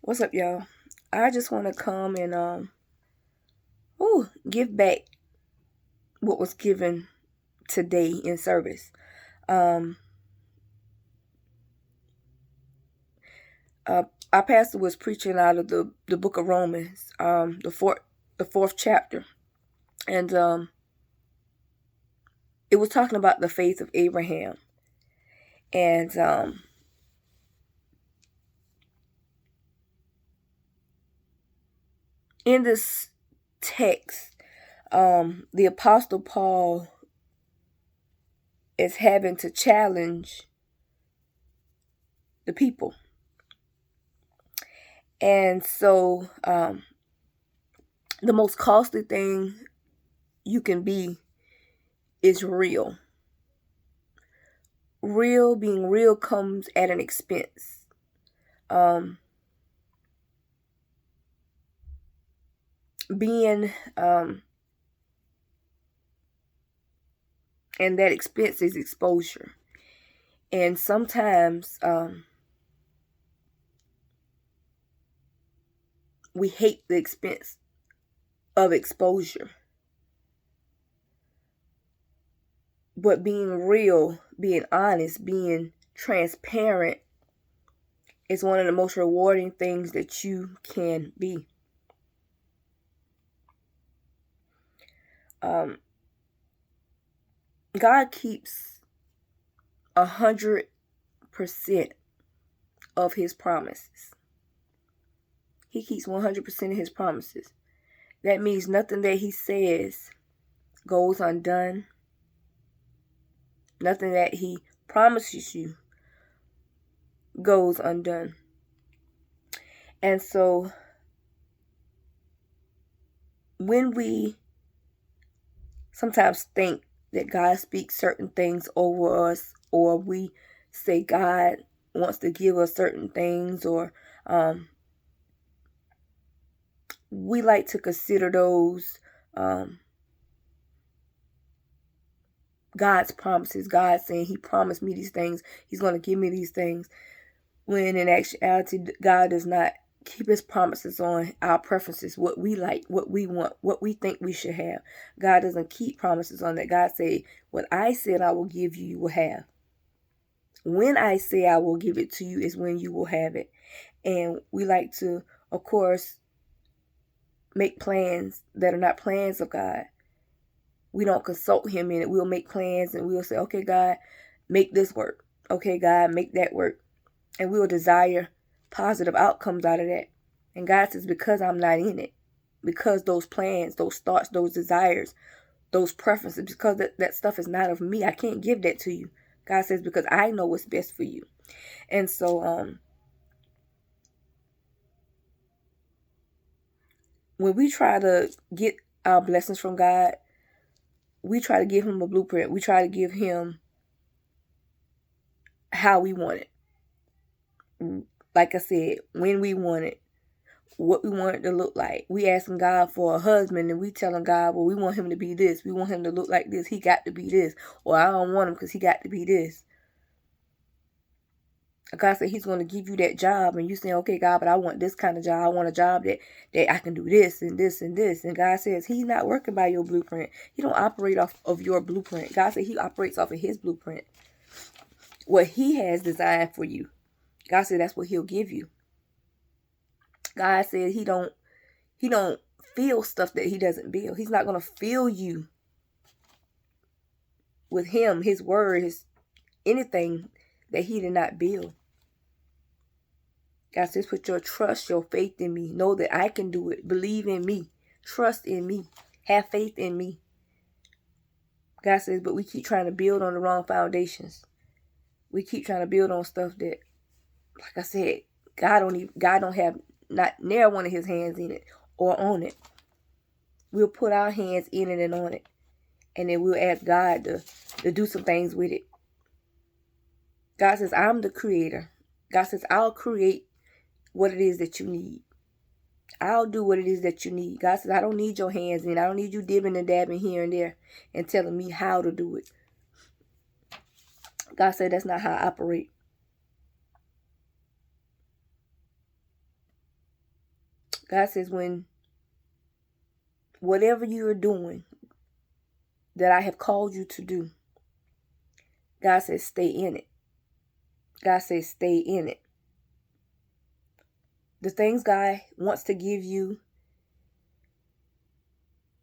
What's up, y'all? I just want to come and give back what was given today in service. Um, our pastor was preaching out of the book of Romans, the fourth chapter, and it was talking about the faith of Abraham, and in this text, the apostle Paul is having to challenge the people. And so the most costly thing you can be is real. Being real comes at an expense. Being and that expense is exposure. And sometimes we hate the expense of exposure. But being real, being honest, being transparent is one of the most rewarding things that you can be. God keeps 100% of his promises. He keeps 100% of his promises. That means nothing that he says goes undone. Nothing that he promises you goes undone. And so when we sometimes think that God speaks certain things over us, or we say God wants to give us certain things, or we like to consider those God's promises. God saying he promised me these things, he's going to give me these things, when in actuality God does not keep his promises on our preferences, what we like, what we want, what we think we should have. God doesn't keep promises on that. God say, what I said I will give you, you will have. When I say I will give it to you is when you will have it. And we like to, of course, make plans that are not plans of God. We don't consult him in it. We'll make plans and we'll say, okay, God, make this work. Okay, God, make that work. And we'll desire positive outcomes out of that. And God says, because I'm not in it, because those plans, those thoughts, those desires, those preferences, because that stuff is not of me, I can't give that to you. God says, because I know what's best for you. And so when we try to get our blessings from God, we try to give him a blueprint. We try to give him how we want it. Like I said, when we want it, what we want it to look like. We asking God for a husband and we telling God, well, we want him to be this. We want him to look like this. He got to be this. Or I don't want him because he got to be this. God said he's going to give you that job, and you say, okay, God, but I want this kind of job. I want a job that I can do this and this and this. And God says he's not working by your blueprint. He don't operate off of your blueprint. God said he operates off of his blueprint. What he has designed for you. God said that's what he'll give you. God said he don't feel stuff that he doesn't build. He's not going to fill you with him, his word, anything that he did not build. God says, put your trust, your faith in me. Know that I can do it. Believe in me. Trust in me. Have faith in me. God says, but we keep trying to build on the wrong foundations. We keep trying to build on stuff that, like I said, God don't have not near one of his hands in it or on it. We'll put our hands in it and on it. And then we'll ask God to do some things with it. God says, I'm the creator. God says, I'll create what it is that you need. I'll do what it is that you need. God says, I don't need your hands in. I don't need you dibbing and dabbing here and there and telling me how to do it. God said, that's not how I operate. God says, when whatever you are doing that I have called you to do, God says, stay in it. God says, stay in it. The things God wants to give you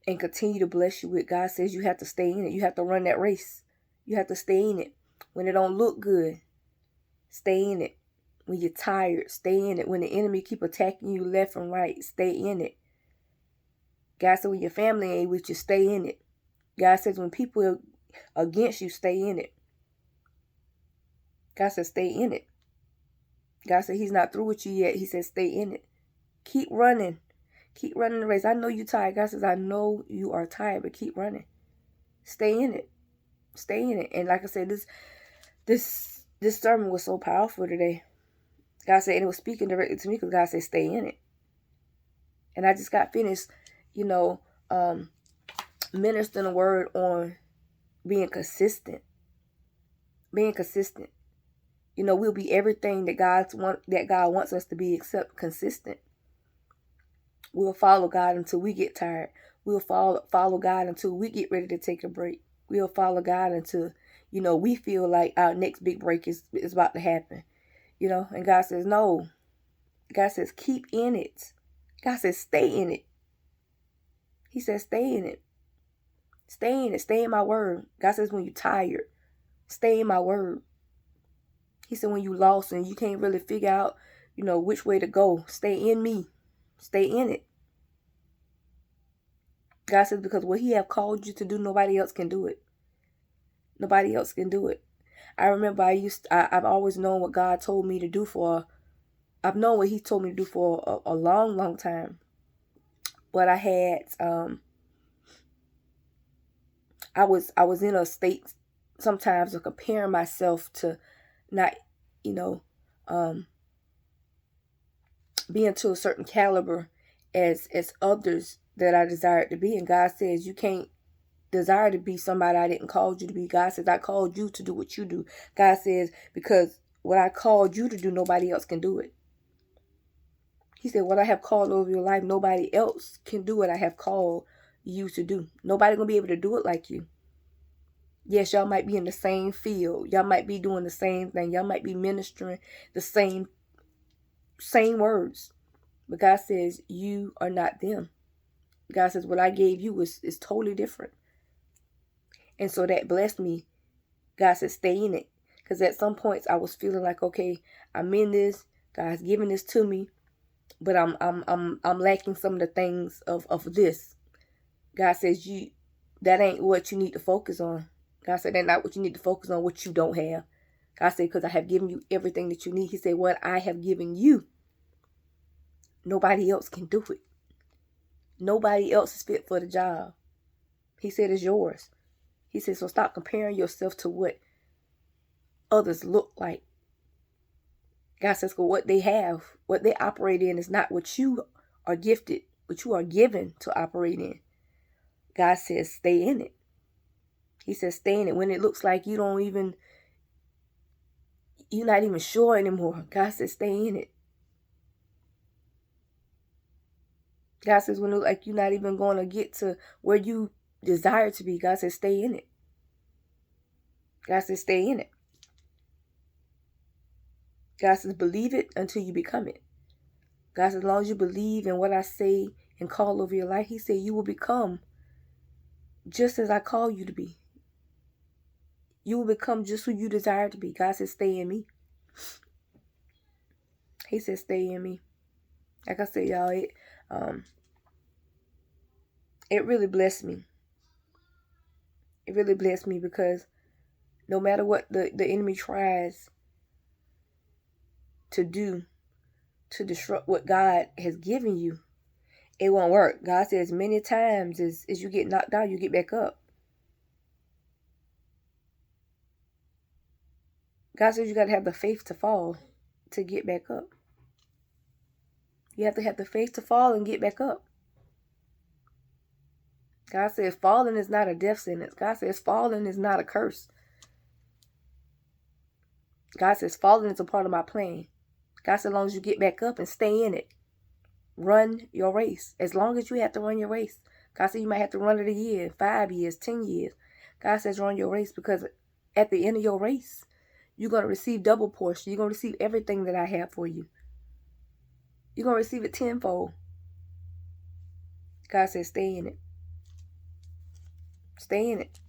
and continue to bless you with, God says you have to stay in it. You have to run that race. You have to stay in it. When it don't look good, stay in it. When you're tired, stay in it. When the enemy keep attacking you left and right, stay in it. God said when your family ain't with you, stay in it. God says when people are against you, stay in it. God says stay in it. God said he's not through with you yet. He says stay in it. Keep running. Keep running the race. I know you're tired. God says I know you are tired, but keep running. Stay in it. Stay in it. And like I said, this sermon was so powerful today. God said, and it was speaking directly to me because God said stay in it. And I just got finished, ministering a word on being consistent. Being consistent. We'll be everything that God wants us to be except consistent. We'll follow God until we get tired. We'll follow God until we get ready to take a break. We'll follow God until, we feel like our next big break is about to happen. And God says, no. God says, keep in it. God says, stay in it. He says, stay in it. Stay in it. Stay in my word. God says, when you're tired, stay in my word. He said, when you lost and you can't really figure out, which way to go, stay in me. Stay in it. God says, because what he have called you to do, nobody else can do it. Nobody else can do it. I remember I've always known what God told me to do I've known what he told me to do for a long, long time. But I had, I was in a state sometimes of comparing myself to not, being to a certain caliber as others that I desired to be. And God says, you can't desire to be somebody I didn't call you to be. God says, I called you to do what you do. God says, because what I called you to do, nobody else can do it. He said, what I have called over your life, nobody else can do what I have called you to do. Nobody gonna be able to do it like you. Yes, y'all might be in the same field. Y'all might be doing the same thing. Y'all might be ministering the same words. But God says, you are not them. God says, what I gave you is totally different. And so that blessed me. God said, stay in it. Because at some points I was feeling like, okay, I'm in this. God's giving this to me. But I'm lacking some of the things of this. God says, that ain't what you need to focus on. God said, that's not what you need to focus on, what you don't have. God said, because I have given you everything that you need. He said, what I have given you, nobody else can do it. Nobody else is fit for the job. He said, it's yours. He said, so stop comparing yourself to what others look like. God says, well, what they have, what they operate in is not what you are gifted, what you are given to operate in. God says, stay in it. He says, stay in it. When it looks like you're not even sure anymore. God says, stay in it. God says, when it looks like you're not even going to get to where you desire to be, God says, stay in it. God says, stay in it. God says, believe it until you become it. God says, as long as you believe in what I say and call over your life, he said, you will become just as I call you to be. You will become just who you desire to be. God says, stay in me. He says, stay in me. Like I said, y'all, it really blessed me. It really blessed me because no matter what the enemy tries to do to disrupt what God has given you, it won't work. God says many times as you get knocked down, you get back up. God says you got to have the faith to fall to get back up. You have to have the faith to fall and get back up. God says falling is not a death sentence. God says falling is not a curse. God says falling is a part of my plan. God says as long as you get back up and stay in it. run your race. As long as you have to run your race. God said you might have to run it a year, 5 years, 10 years. God says run your race, because at the end of your race, you're going to receive double portion. You're going to receive everything that I have for you. You're going to receive it tenfold. God says stay in it. Stay in it.